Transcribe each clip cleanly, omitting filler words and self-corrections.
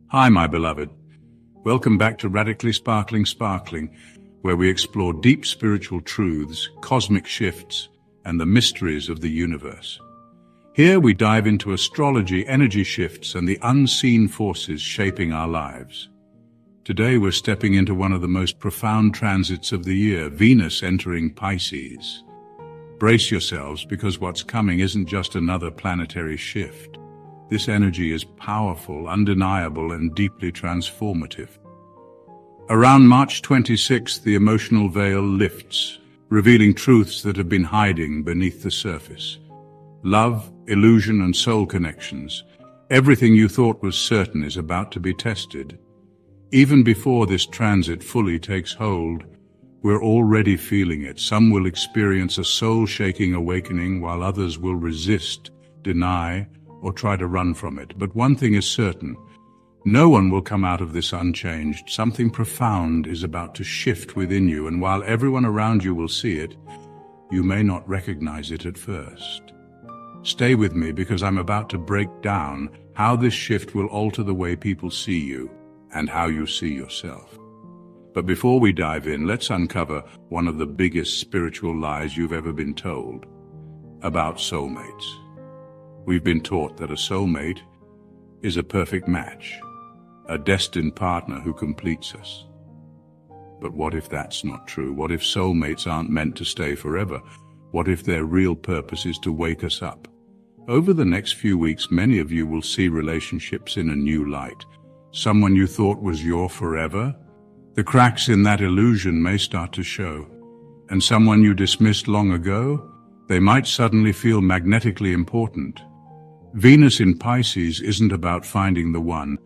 Hi, my beloved. Welcome back to Radically Sparkling, where we explore deep spiritual truths, cosmic shifts, and the mysteries of the universe. Here we dive into astrology, energy shifts, and the unseen forces shaping our lives. Today we're stepping into one of the most profound transits of the year, Venus entering Pisces. Brace yourselves, because what's coming isn't just another planetary shift. This energy is powerful, undeniable, and deeply transformative. Around March 26th, the emotional veil lifts, revealing truths that have been hiding beneath the surface. Love, illusion, and soul connections. Everything you thought was certain is about to be tested. Even before this transit fully takes hold, we're already feeling it. Some will experience a soul-shaking awakening, while others will resist, deny, or try to run from it. But one thing is certain: no one will come out of this unchanged. Something profound is about to shift within you, and while everyone around you will see it, you may not recognize it at first. Stay with me, because I'm about to break down how this shift will alter the way people see you and how you see yourself. But before we dive in, let's uncover one of the biggest spiritual lies you've ever been told about soulmates. We've been taught that a soulmate is a perfect match, a destined partner who completes us. But what if that's not true? What if soulmates aren't meant to stay forever? What if their real purpose is to wake us up? Over the next few weeks, many of you will see relationships in a new light. Someone you thought was your forever, the cracks in that illusion may start to show. And someone you dismissed long ago, they might suddenly feel magnetically important. Venus in Pisces isn't about finding the one,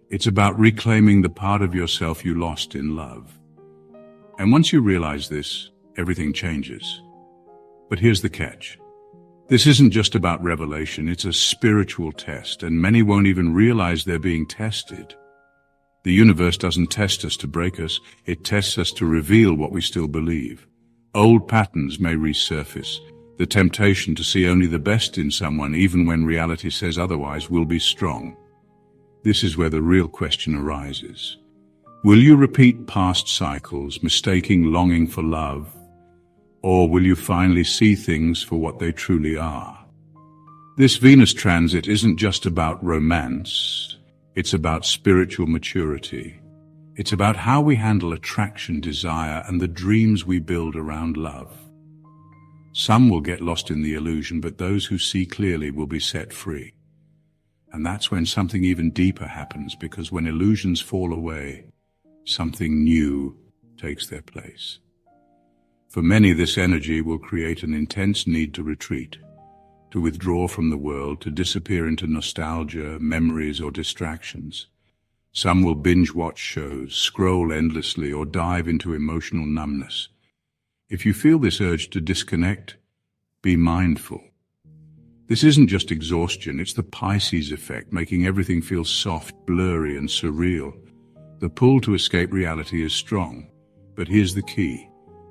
it's about reclaiming the part of yourself you lost in love. And once you realize this, everything changes. But here's the catch. This isn't just about revelation, it's a spiritual test, and many won't even realize they're being tested. The universe doesn't test us to break us, it tests us to reveal what we still believe. Old patterns may resurface. The temptation to see only the best in someone, even when reality says otherwise, will be strong. This is where the real question arises. Will you repeat past cycles, mistaking longing for love? Or will you finally see things for what they truly are? This Venus transit isn't just about romance. It's about spiritual maturity. It's about how we handle attraction, desire, and the dreams we build around love. Some will get lost in the illusion, but those who see clearly will be set free. And that's when something even deeper happens, because when illusions fall away, something new takes their place. For many, this energy will create an intense need to retreat, to withdraw from the world, to disappear into nostalgia, memories, or distractions. Some will binge-watch shows, scroll endlessly, or dive into emotional numbness. If you feel this urge to disconnect, be mindful. This isn't just exhaustion, it's the Pisces effect, making everything feel soft, blurry, and surreal. The pull to escape reality is strong, but here's the key.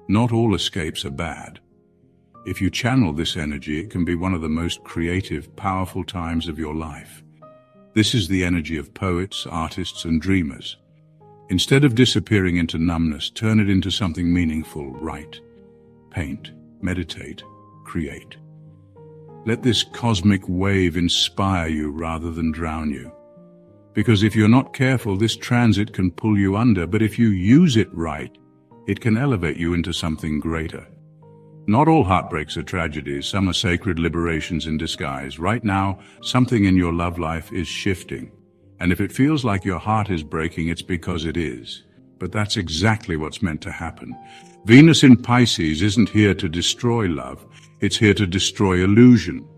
Not all escapes are bad. If you channel this energy, it can be one of the most creative, powerful times of your life. This is the energy of poets, artists, and dreamers. Instead of disappearing into numbness, turn it into something meaningful. Write, paint, meditate, create. Let this cosmic wave inspire you rather than drown you. Because if you're not careful, this transit can pull you under, but if you use it right, it can elevate you into something greater. Not all heartbreaks are tragedies, some are sacred liberations in disguise. Right now, something in your love life is shifting. And if it feels like your heart is breaking, it's because it is. But that's exactly what's meant to happen. Venus in Pisces isn't here to destroy love, it's here to destroy illusion.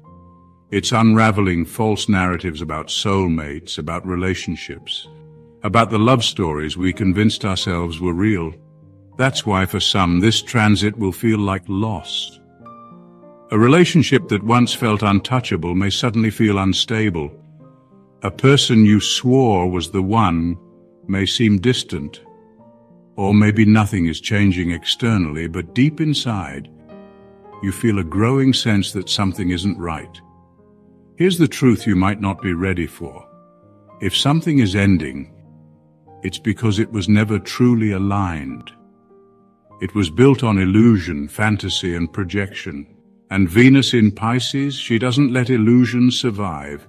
It's unraveling false narratives about soulmates, about relationships, about the love stories we convinced ourselves were real. That's why for some, this transit will feel like loss. A relationship that once felt untouchable may suddenly feel unstable. A person you swore was the one may seem distant. Or maybe nothing is changing externally, but deep inside, you feel a growing sense that something isn't right. Here's the truth you might not be ready for. If something is ending, it's because it was never truly aligned. It was built on illusion, fantasy, and projection. And Venus in Pisces, she doesn't let illusions survive.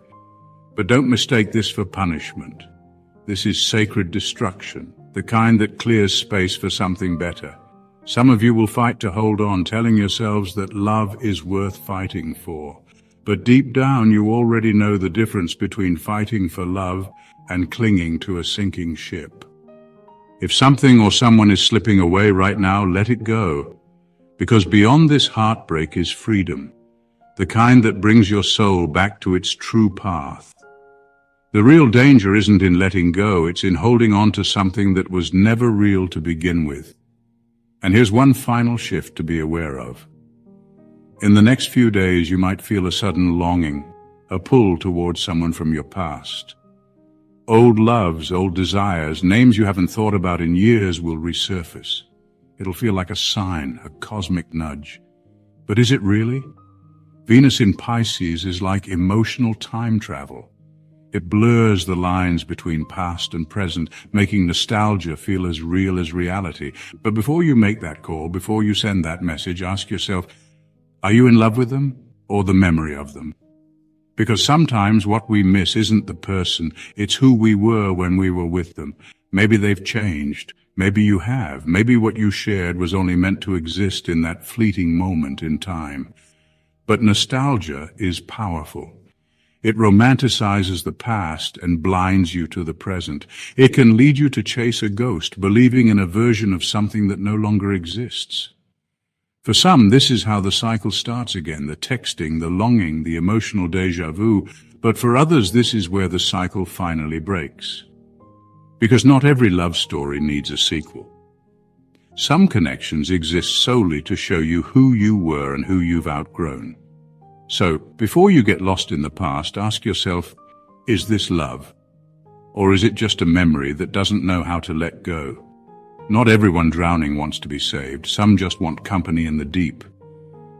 But don't mistake this for punishment. This is sacred destruction, the kind that clears space for something better. Some of you will fight to hold on, telling yourselves that love is worth fighting for. But deep down, you already know the difference between fighting for love and clinging to a sinking ship. If something or someone is slipping away right now, let it go. Because beyond this heartbreak is freedom, the kind that brings your soul back to its true path. The real danger isn't in letting go, it's in holding on to something that was never real to begin with. And here's one final shift to be aware of. In the next few days, you might feel a sudden longing, a pull towards someone from your past. Old loves, old desires, names you haven't thought about in years will resurface. It'll feel like a sign, a cosmic nudge. But is it really? Venus in Pisces is like emotional time travel. It blurs the lines between past and present, making nostalgia feel as real as reality. But before you make that call, before you send that message, ask yourself, are you in love with them or the memory of them? Because sometimes what we miss isn't the person, it's who we were when we were with them. Maybe they've changed. Maybe you have. Maybe what you shared was only meant to exist in that fleeting moment in time. But nostalgia is powerful. It romanticizes the past and blinds you to the present. It can lead you to chase a ghost, believing in a version of something that no longer exists. For some, this is how the cycle starts again, the texting, the longing, the emotional déjà vu. But for others, this is where the cycle finally breaks. Because not every love story needs a sequel. Some connections exist solely to show you who you were and who you've outgrown. So, before you get lost in the past, ask yourself, is this love? Or is it just a memory that doesn't know how to let go? Not everyone drowning wants to be saved. Some just want company in the deep.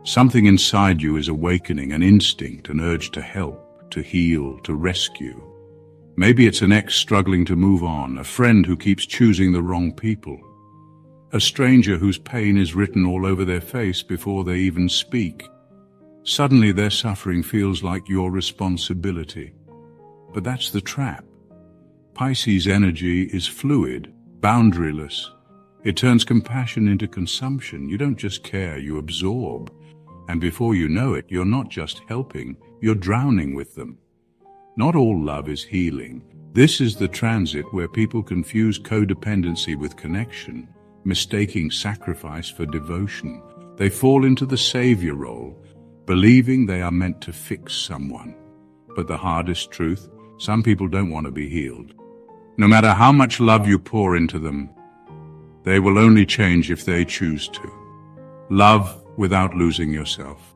Something inside you is awakening, an instinct, an urge to help, to heal, to rescue. Maybe it's an ex struggling to move on, a friend who keeps choosing the wrong people, a stranger whose pain is written all over their face before they even speak. Suddenly their suffering feels like your responsibility. But that's the trap. Pisces energy is fluid, boundaryless. It turns compassion into consumption. You don't just care, you absorb. And before you know it, you're not just helping, you're drowning with them. Not all love is healing. This is the transit where people confuse codependency with connection, mistaking sacrifice for devotion. They fall into the savior role, believing they are meant to fix someone. But the hardest truth, some people don't want to be healed. No matter how much love you pour into them, they will only change if they choose to. Love without losing yourself.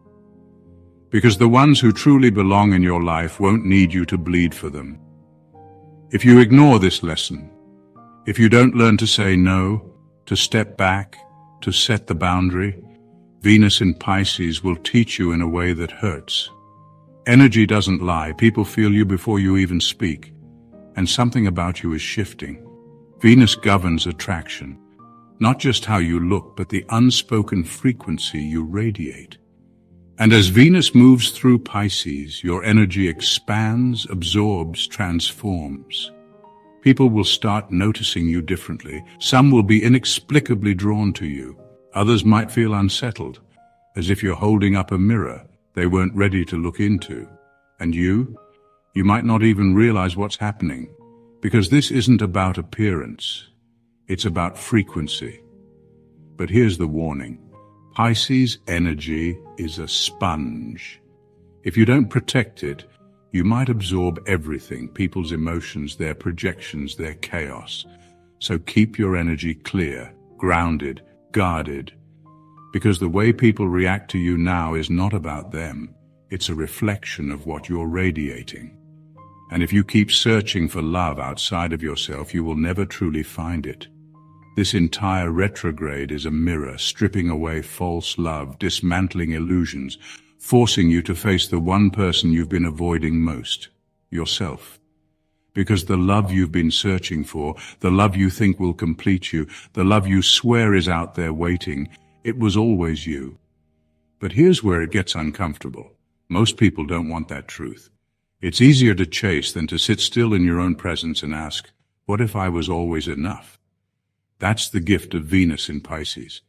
Because the ones who truly belong in your life won't need you to bleed for them. If you ignore this lesson, if you don't learn to say no, to step back, to set the boundary, Venus in Pisces will teach you in a way that hurts. Energy doesn't lie. People feel you before you even speak. And something about you is shifting. Venus governs attraction. Not just how you look, but the unspoken frequency you radiate. And as Venus moves through Pisces, your energy expands, absorbs, transforms. People will start noticing you differently. Some will be inexplicably drawn to you. Others might feel unsettled, as if you're holding up a mirror they weren't ready to look into. And you might not even realize what's happening, because this isn't about appearance. It's about frequency. But here's the warning. Pisces energy is a sponge. If you don't protect it, you might absorb everything, people's emotions, their projections, their chaos. So keep your energy clear, grounded, guarded. Because the way people react to you now is not about them. It's a reflection of what you're radiating. And if you keep searching for love outside of yourself, you will never truly find it. This entire retrograde is a mirror, stripping away false love, dismantling illusions, forcing you to face the one person you've been avoiding most, yourself. because the love you've been searching for, the love you think will complete you, the love you swear is out there waiting, it was always you. But here's where it gets uncomfortable. Most people don't want that truth. It's easier to chase than to sit still in your own presence and ask, what if I was always enough? That's the gift of Venus in Pisces.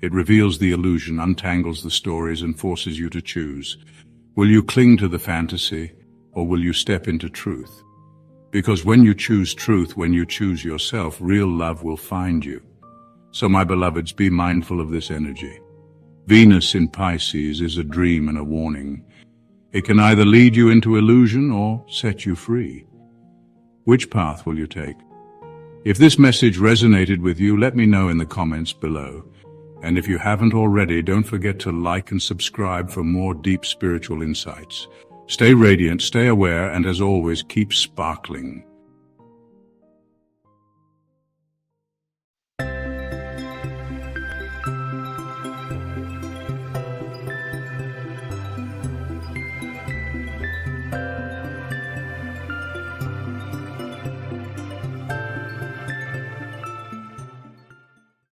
It reveals the illusion, untangles the stories, and forces you to choose. Will you cling to the fantasy, or will you step into truth? Because when you choose truth, when you choose yourself, real love will find you. So my beloveds, be mindful of this energy. Venus in Pisces is a dream and a warning. It can either lead you into illusion or set you free. Which path will you take? If this message resonated with you, let me know in the comments below. And if you haven't already, don't forget to like and subscribe for more deep spiritual insights. Stay radiant, stay aware, and as always, keep sparkling.